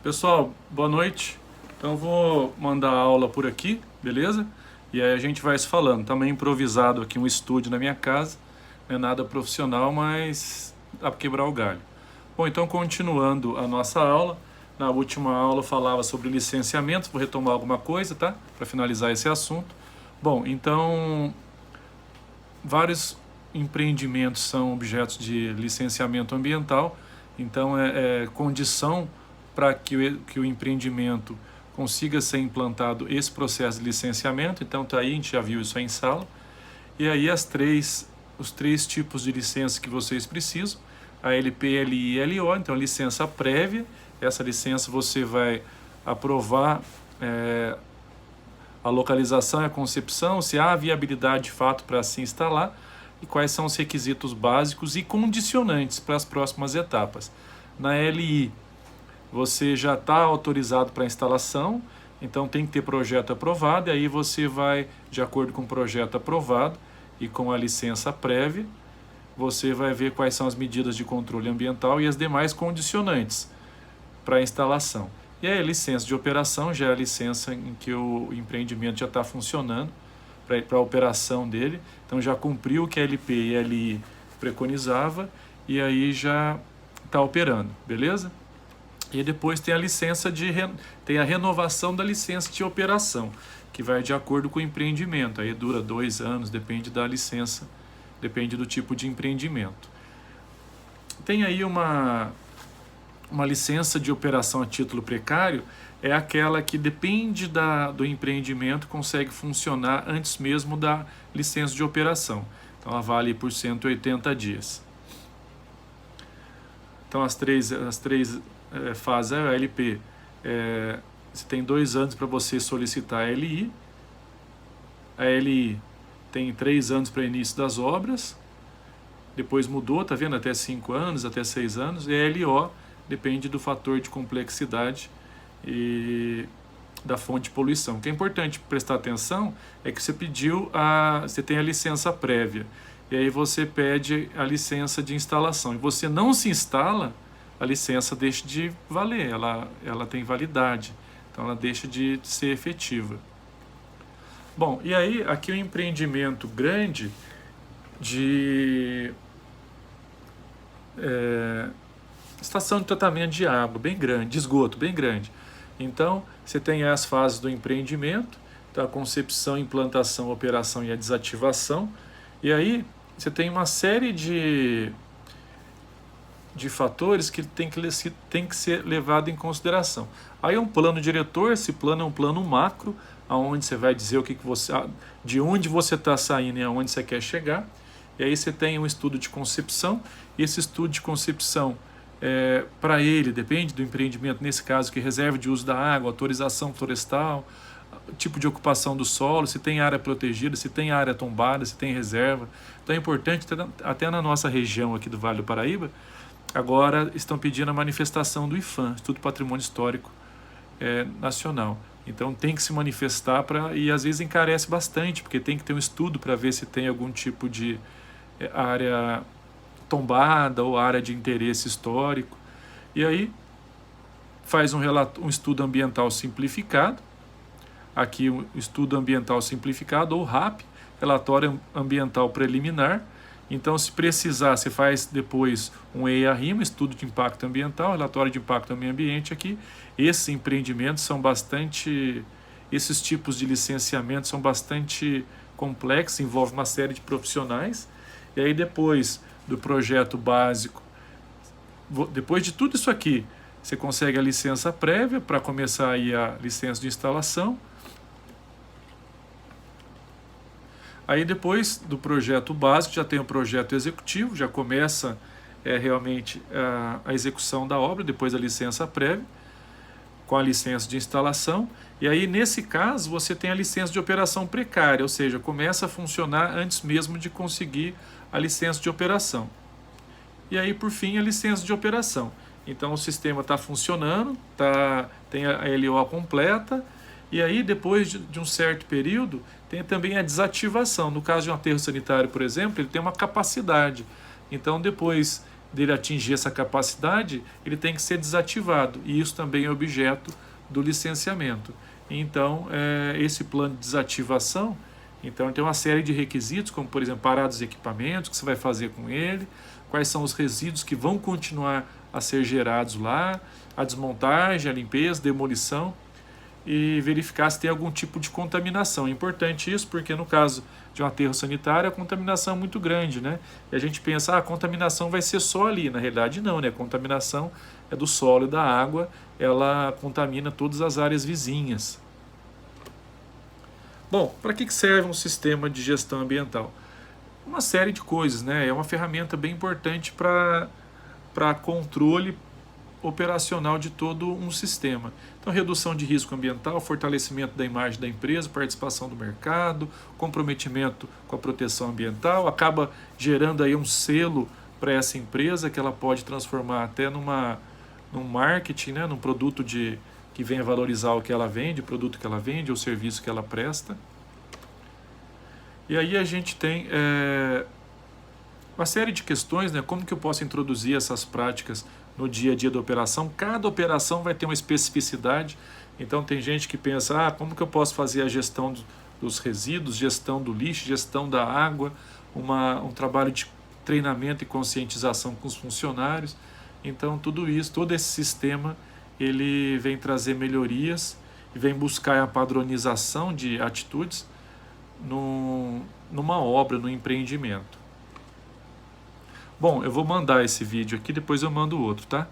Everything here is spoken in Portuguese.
Pessoal, boa noite. Então eu vou mandar a aula por aqui, beleza? E aí a gente vai se falando. Também improvisado aqui um estúdio na minha casa. Não é nada profissional, mas dá para quebrar o galho. Bom, então continuando a nossa aula. Na última aula eu falava sobre licenciamento. Vou retomar alguma coisa, tá? Para finalizar esse assunto. Bom, então vários empreendimentos são objetos de licenciamento ambiental. Então é condição para que o empreendimento consiga ser implantado esse processo de licenciamento. Então tá aí, a gente já viu isso aí em sala. E aí os três tipos de licença que vocês precisam: a LP, LI e LO. Então licença prévia, essa licença você vai aprovar a localização e a concepção, se há viabilidade de fato para se instalar e quais são os requisitos básicos e condicionantes para as próximas etapas. Na LI, você já está autorizado para instalação, então tem que ter projeto aprovado, e aí você vai, de acordo com o projeto aprovado e com a licença prévia, você vai ver quais são as medidas de controle ambiental e as demais condicionantes para a instalação. E aí a licença de operação já é a licença em que o empreendimento já está funcionando para a operação dele, então já cumpriu o que a LP e a LI preconizava e aí já está operando, beleza? E depois tem a licença tem a renovação da licença de operação, que vai de acordo com o empreendimento. Aí dura 2 anos, depende da licença, depende do tipo de empreendimento. Tem aí uma licença de operação a título precário, é aquela que depende do empreendimento, consegue funcionar antes mesmo da licença de operação. Então ela vale por 180 dias. Então as três faz a LP, você tem 2 anos para você solicitar a LI, a LI tem 3 anos para início das obras, depois mudou, tá vendo? Até 5 anos, até 6 anos, e a LO depende do fator de complexidade e da fonte de poluição. O que é importante prestar atenção é que você você tem a licença prévia, e aí você pede a licença de instalação, e você não se instala, a licença deixa de valer, ela tem validade, então ela deixa de ser efetiva. Bom, e aí aqui o empreendimento grande de estação de tratamento de água, bem grande, de esgoto, bem grande. Então, você tem as fases do empreendimento, então a concepção, implantação, operação e a desativação, e aí você tem uma série de fatores que tem que ser levado em consideração. Aí é um plano diretor, esse plano é um plano macro, onde você vai dizer de onde você está saindo e aonde você quer chegar. E aí você tem um estudo de concepção, e esse estudo de concepção, para ele, depende do empreendimento, nesse caso, que reserva de uso da água, autorização florestal, tipo de ocupação do solo, se tem área protegida, se tem área tombada, se tem reserva. Então é importante, até na nossa região aqui do Vale do Paraíba, agora estão pedindo a manifestação do IPHAN, Estudo Patrimônio Histórico Nacional. Então tem que se manifestar e às vezes encarece bastante, porque tem que ter um estudo para ver se tem algum tipo de área tombada ou área de interesse histórico. E aí faz um estudo ambiental simplificado, aqui o estudo ambiental simplificado, ou RAP, relatório ambiental preliminar. Então, se precisar, você faz depois um EIA-RIMA, estudo de impacto ambiental, relatório de impacto ao meio ambiente aqui. Esses empreendimentos esses tipos de licenciamento são bastante complexos, envolvem uma série de profissionais. E aí depois do projeto básico, depois de tudo isso aqui, você consegue a licença prévia para começar aí a licença de instalação. Aí depois do projeto básico já tem o projeto executivo, já começa realmente a execução da obra, depois da licença prévia, com a licença de instalação. E aí nesse caso você tem a licença de operação precária, ou seja, começa a funcionar antes mesmo de conseguir a licença de operação. E aí por fim a licença de operação. Então o sistema está funcionando, tem a LO completa. E aí, depois de um certo período, tem também a desativação. No caso de um aterro sanitário, por exemplo, ele tem uma capacidade. Então, depois dele atingir essa capacidade, ele tem que ser desativado, e isso também é objeto do licenciamento. Então, esse plano de desativação, então tem uma série de requisitos, como por exemplo, parados de equipamentos, o que você vai fazer com ele, quais são os resíduos que vão continuar a ser gerados lá, a desmontagem, a limpeza, demolição, e verificar se tem algum tipo de contaminação. É importante isso porque no caso de um aterro sanitário a contaminação é muito grande, né? E a gente pensa, a contaminação vai ser só ali. Na realidade não, né? A contaminação é do solo e da água, ela contamina todas as áreas vizinhas. Bom, para que serve um sistema de gestão ambiental? Uma série de coisas, né? É uma ferramenta bem importante para controle operacional de todo um sistema. Então, redução de risco ambiental, fortalecimento da imagem da empresa, participação do mercado, comprometimento com a proteção ambiental, acaba gerando aí um selo para essa empresa que ela pode transformar até num marketing, né, num produto que venha valorizar o que ela vende, o produto que ela vende, ou o serviço que ela presta. E aí a gente tem uma série de questões, né, como que eu posso introduzir essas práticas no dia a dia da operação. Cada operação vai ter uma especificidade, então tem gente que pensa, como que eu posso fazer a gestão dos resíduos, gestão do lixo, gestão da água, um trabalho de treinamento e conscientização com os funcionários. Então tudo isso, todo esse sistema, ele vem trazer melhorias e vem buscar a padronização de atitudes numa obra, no empreendimento. Bom, eu vou mandar esse vídeo aqui, depois eu mando outro, tá?